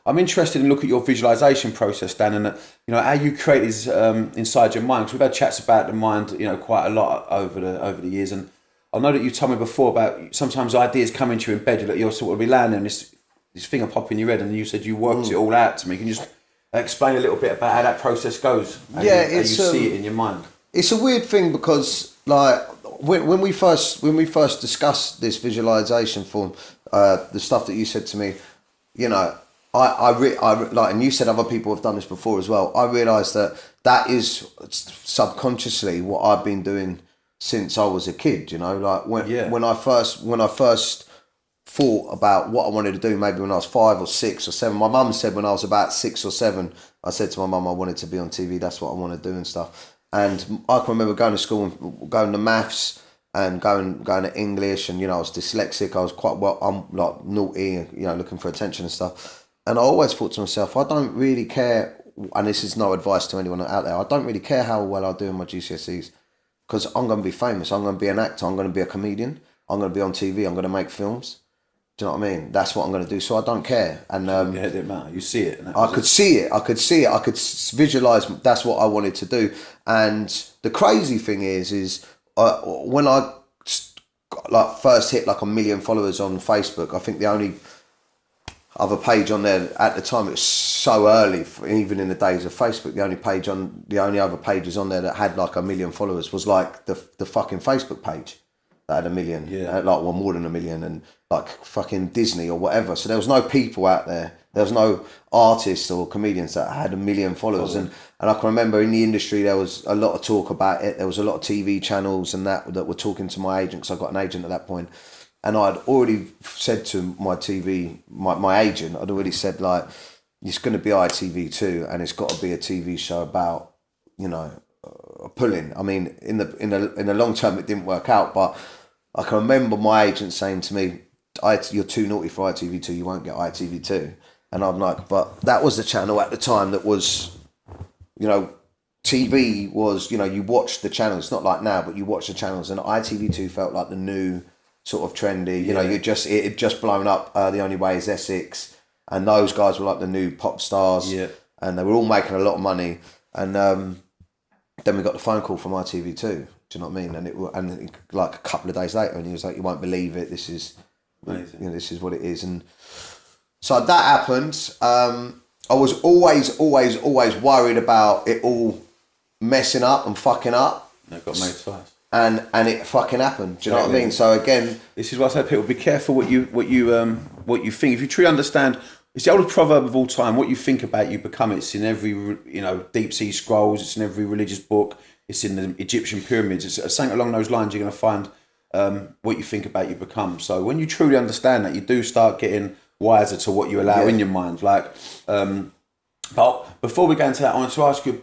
I'm interested in looking at your visualization process, Dan, and how you create these inside your mind. Because we've had chats about the mind, quite a lot over the years. And I know that you told me before about sometimes ideas come into you in bed. You're sort of be landing this thing will pop in your head, and you said you worked it all out to me. Can you just explain a little bit about how that process goes? How you see it in your mind. It's a weird thing because, like, when we first discussed this visualization form, the stuff that you said to me, I like, and you said other people have done this before as well. I realised that is subconsciously what I've been doing since I was a kid. Like when I first thought about what I wanted to do, maybe when I was 5 or 6 or 7. My mum said when I was about 6 or 7, I said to my mum I wanted to be on TV. That's what I want to do and stuff. And I can remember going to school and going to maths and going to English, and I was dyslexic. I was I'm like naughty, looking for attention and stuff. And I always thought to myself, I don't really care, and this is no advice to anyone out there, I don't really care how well I do in my GCSEs, because I'm going to be famous. I'm going to be an actor. I'm going to be a comedian. I'm going to be on TV. I'm going to make films. Do you know what I mean? That's what I'm going to do. So I don't care. And it didn't matter. You see it. I could see it. I could visualize that's what I wanted to do. And the crazy thing is when I first hit like 1 million followers on Facebook, I think the only other page on there at the time, it was so early, even in the days of Facebook, the only other pages on there that had like 1 million followers was like the fucking Facebook page that had 1 million, more than 1 million, and like fucking Disney or whatever. So there was no people out there. There was no artists or comedians that had 1 million followers. And I can remember in the industry, there was a lot of talk about it. There was a lot of TV channels and that were talking to my agent, because I got an agent at that point. And I'd already said to my agent, I'd already said, like, it's going to be ITV2, and it's got to be a TV show about, pulling. I mean, in the long term, it didn't work out, but I can remember my agent saying to me, you're too naughty for ITV2, you won't get ITV2. And I'm like, but that was the channel at the time that was, TV was, you watched the channels, not like now, but you watch the channels, and ITV2 felt like the new sort of trendy, it had just blown up. The Only Way is Essex, and those guys were like the new pop stars, and they were all making a lot of money. And then we got the phone call from ITV2. Do you know what I mean? And like a couple of days later, and he was like, "You won't believe it. This is amazing. This is what it is." And so that happened. I was always worried about it all messing up and fucking up. It got made twice. And it fucking happened. Do you know what I mean? So again, this is why I say people be careful what you think. If you truly understand, it's the oldest proverb of all time. What you think about, you become. It's in every deep sea scrolls. It's in every religious book. It's in the Egyptian pyramids. It's something along those lines. You're going to find what you think about, you become. So when you truly understand that, you do start getting wiser to what you allow in your mind. Like, but before we go into that, I want to ask you